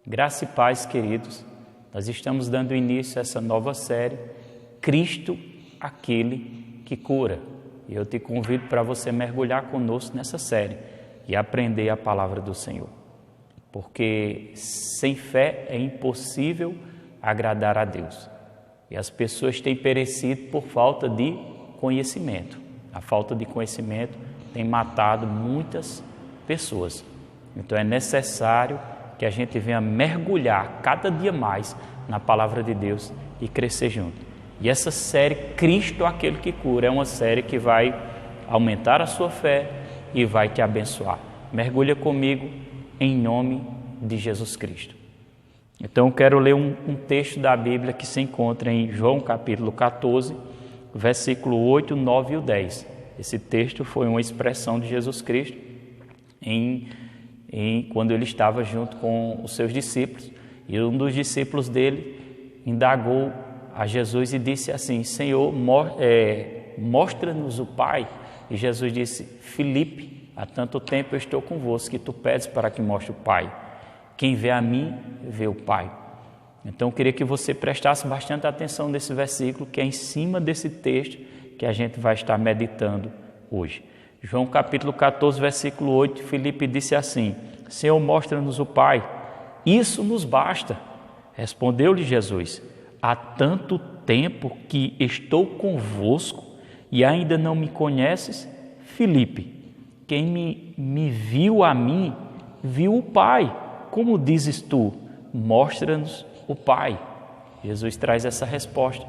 Graça e paz, queridos. Nós estamos dando início a essa nova série, Cristo, aquele que cura. E eu te convido para você mergulhar conosco nessa série e aprender a palavra do Senhor. Porque sem fé é impossível agradar a Deus. E as pessoas têm perecido por falta de conhecimento. A falta de conhecimento tem matado muitas pessoas. Então é necessário que a gente venha mergulhar cada dia mais na palavra de Deus e crescer junto. E essa série, Cristo, aquele que cura, é uma série que vai aumentar a sua fé e vai te abençoar. Mergulha comigo em nome de Jesus Cristo. Então eu quero ler um texto da Bíblia que se encontra em João capítulo 14, versículo 8, 9 e 10. Esse texto foi uma expressão de Jesus Cristo quando ele estava junto com os seus discípulos, e um dos discípulos dele indagou a Jesus e disse assim: Senhor, mostra-nos o Pai. E Jesus disse: Filipe, há tanto tempo eu estou convosco que tu pedes para que mostre o Pai. Quem vê a mim, vê o Pai. Então eu queria que você prestasse bastante atenção nesse versículo, que é em cima desse texto que a gente vai estar meditando hoje. João capítulo 14, versículo 8, Filipe disse assim: Senhor, mostra-nos o Pai, isso nos basta. Respondeu-lhe Jesus: há tanto tempo que estou convosco e ainda não me conheces? Filipe, quem me viu a mim, viu o Pai. Como dizes tu, mostra-nos o Pai? Jesus traz essa resposta.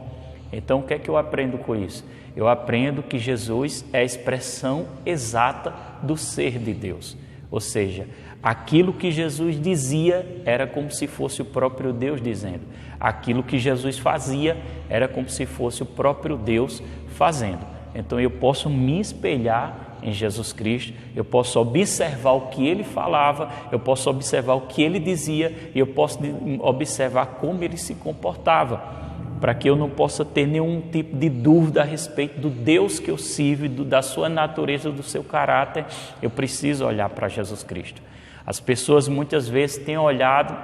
Então o que é que eu aprendo com isso? Eu aprendo que Jesus é a expressão exata do ser de Deus. Ou seja, aquilo que Jesus dizia era como se fosse o próprio Deus dizendo. Aquilo que Jesus fazia era como se fosse o próprio Deus fazendo. Então eu posso me espelhar em Jesus Cristo, eu posso observar o que ele falava, eu posso observar o que ele dizia e eu posso observar como ele se comportava, para que eu não possa ter nenhum tipo de dúvida a respeito do Deus que eu sirvo, da sua natureza, do seu caráter. Eu preciso olhar para Jesus Cristo. As pessoas muitas vezes têm olhado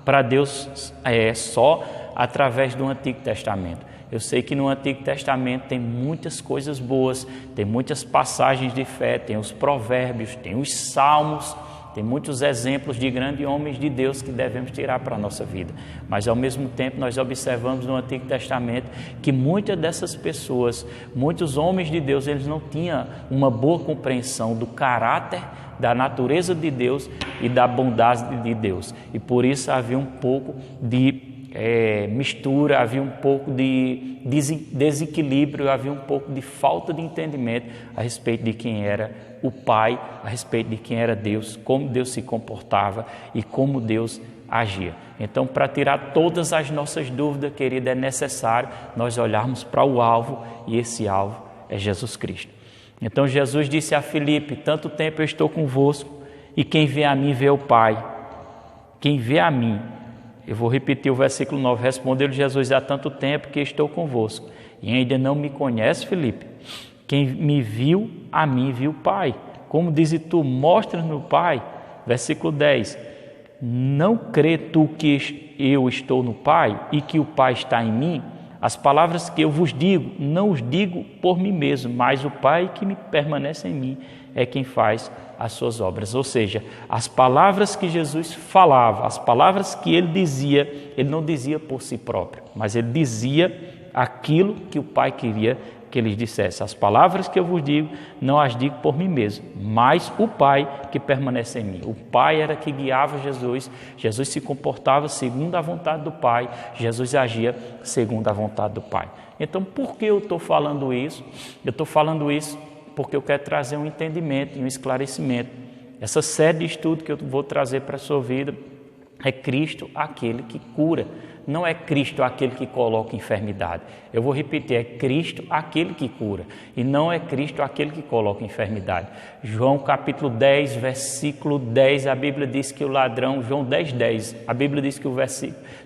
para Deus só através do Antigo Testamento. Eu sei que no Antigo Testamento tem muitas coisas boas, tem muitas passagens de fé, tem os provérbios, tem os salmos, tem muitos exemplos de grandes homens de Deus que devemos tirar para a nossa vida. Mas ao mesmo tempo nós observamos no Antigo Testamento que muitas dessas pessoas, muitos homens de Deus, eles não tinham uma boa compreensão do caráter, da natureza de Deus e da bondade de Deus. E por isso havia um pouco de mistura, havia um pouco de desequilíbrio, havia um pouco de falta de entendimento a respeito de quem era o Pai, a respeito de quem era Deus, como Deus se comportava e como Deus agia. Então, para tirar todas as nossas dúvidas, querida, é necessário nós olharmos para o alvo, e esse alvo é Jesus Cristo. Então Jesus disse a Filipe: tanto tempo eu estou convosco e quem vê a mim vê o Pai. Quem vê a mim, eu vou repetir o versículo 9, respondeu-lhe Jesus: há tanto tempo que estou convosco e ainda não me conhece, Filipe? Quem me viu, a mim viu o Pai. Como dizes tu, mostra-nos o Pai. Versículo 10, não crê tu que eu estou no Pai e que o Pai está em mim? As palavras que eu vos digo, não os digo por mim mesmo, mas o Pai que me permanece em mim é quem faz as suas obras. Ou seja, as palavras que Jesus falava, as palavras que ele dizia, ele não dizia por si próprio, mas ele dizia aquilo que o Pai queria que ele dissesse. As palavras que eu vos digo, não as digo por mim mesmo, mas o Pai que permanece em mim. O Pai era que guiava Jesus, Jesus se comportava segundo a vontade do Pai, Jesus agia segundo a vontade do Pai. Então, por que eu estou falando isso? Eu estou falando isso porque eu quero trazer um entendimento e um esclarecimento. Essa série de estudo que eu vou trazer para a sua vida é Cristo, aquele que cura. Não é Cristo aquele que coloca enfermidade. Eu vou repetir, é Cristo aquele que cura. E não é Cristo aquele que coloca enfermidade. João capítulo 10, versículo 10, a Bíblia diz que o ladrão, João 10, 10, a Bíblia diz que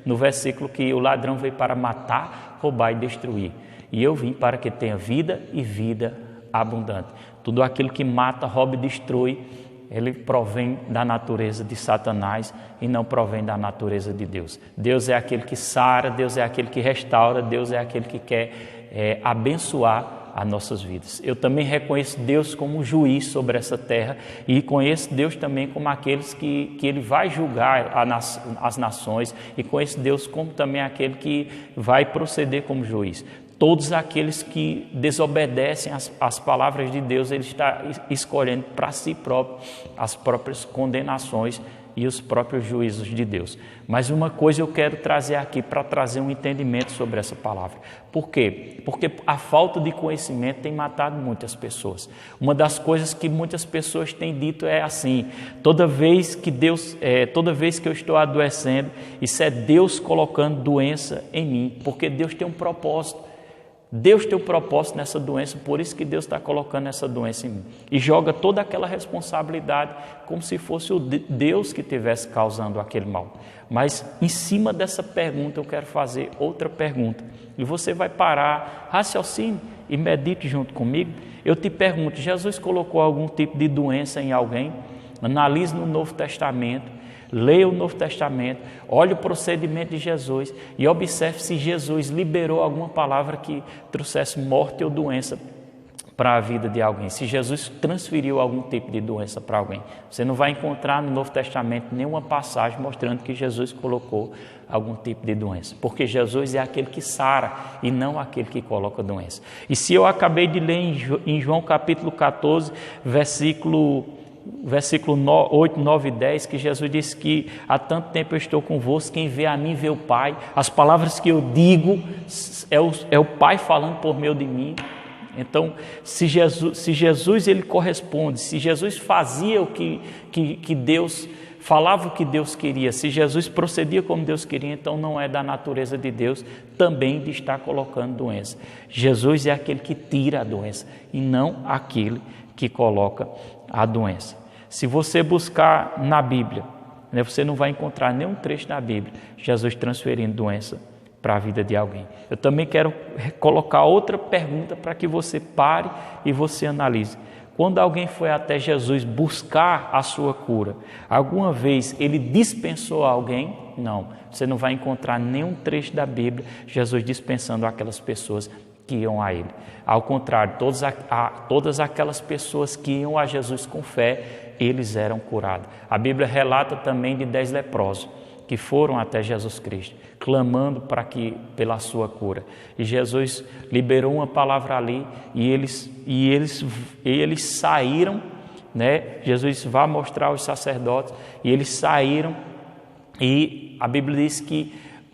no versículo que o ladrão veio para matar, roubar e destruir. E eu vim para que tenha vida e vida abundante. Tudo aquilo que mata, rouba e destrói ele provém da natureza de Satanás e não provém da natureza de Deus. Deus é aquele que sara, Deus é aquele que restaura, Deus é aquele que quer abençoar as nossas vidas. Eu também reconheço Deus como juiz sobre essa terra e conheço Deus também como aqueles que Ele vai julgar as nações, e conheço Deus como também aquele que vai proceder como juiz. Todos aqueles que desobedecem às palavras de Deus, Ele está escolhendo para si próprio as próprias condenações e os próprios juízos de Deus. Mas uma coisa eu quero trazer aqui para trazer um entendimento sobre essa palavra. Por quê? Porque a falta de conhecimento tem matado muitas pessoas. Uma das coisas que muitas pessoas têm dito é assim: toda vez que eu estou adoecendo, isso é Deus colocando doença em mim, porque Deus tem um propósito. Deus tem um propósito nessa doença, por isso que Deus está colocando essa doença em mim. E joga toda aquela responsabilidade como se fosse o Deus que estivesse causando aquele mal. Mas em cima dessa pergunta eu quero fazer outra pergunta. E você vai parar, raciocine e medite junto comigo. Eu te pergunto, Jesus colocou algum tipo de doença em alguém? Analise no Novo Testamento. Leia o Novo Testamento, olhe o procedimento de Jesus e observe se Jesus liberou alguma palavra que trouxesse morte ou doença para a vida de alguém. Se Jesus transferiu algum tipo de doença para alguém. Você não vai encontrar no Novo Testamento nenhuma passagem mostrando que Jesus colocou algum tipo de doença. Porque Jesus é aquele que sara e não aquele que coloca doença. E se eu acabei de ler em João capítulo 14, versículo 8, 9 e 10, que Jesus disse que há tanto tempo eu estou convosco, quem vê a mim vê o Pai. As palavras que eu digo é o Pai falando por meio de mim. Então, se Jesus ele corresponde, se Jesus fazia o que Deus falava, o que Deus queria, se Jesus procedia como Deus queria, então não é da natureza de Deus também de estar colocando doença. Jesus é aquele que tira a doença e não aquele que coloca a doença. Se você buscar na Bíblia, você não vai encontrar nenhum trecho na Bíblia Jesus transferindo doença para a vida de alguém. Eu também quero colocar outra pergunta para que você pare e você analise. Quando alguém foi até Jesus buscar a sua cura, alguma vez ele dispensou a alguém? Não. Você não vai encontrar nenhum trecho da Bíblia Jesus dispensando aquelas pessoas que iam a Ele. Ao contrário, todas aquelas pessoas que iam a Jesus com fé, eles eram curados. A Bíblia relata também de 10 leprosos que foram até Jesus Cristo, clamando pela sua cura. E Jesus liberou uma palavra ali e eles saíram, né? Jesus vai mostrar aos sacerdotes e eles saíram e a Bíblia diz que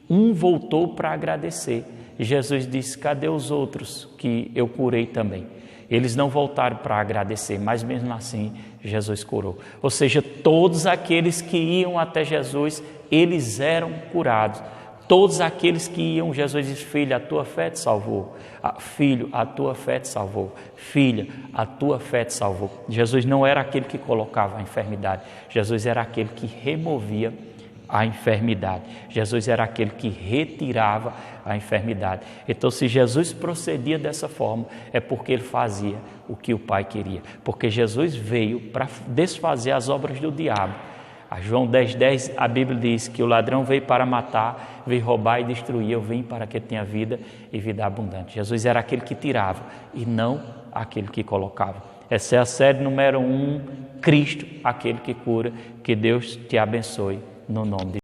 um voltou para agradecer. E Jesus disse: cadê os outros que eu curei também? Eles não voltaram para agradecer, mas mesmo assim Jesus curou. Ou seja, todos aqueles que iam até Jesus, eles eram curados. Todos aqueles que iam, Jesus disse: filho, a tua fé te salvou. Filho, a tua fé te salvou. Filha, a tua fé te salvou. Jesus não era aquele que colocava a enfermidade. Jesus era aquele que removia a enfermidade. Jesus era aquele que retirava a enfermidade. Então, se Jesus procedia dessa forma, é porque Ele fazia o que o Pai queria. Porque Jesus veio para desfazer as obras do diabo. A João 10:10, a Bíblia diz que o ladrão veio para matar, veio roubar e destruir. Eu vim para que tenha vida e vida abundante. Jesus era aquele que tirava e não aquele que colocava. Essa é a série número 1, Cristo, aquele que cura. Que Deus te abençoe no nome de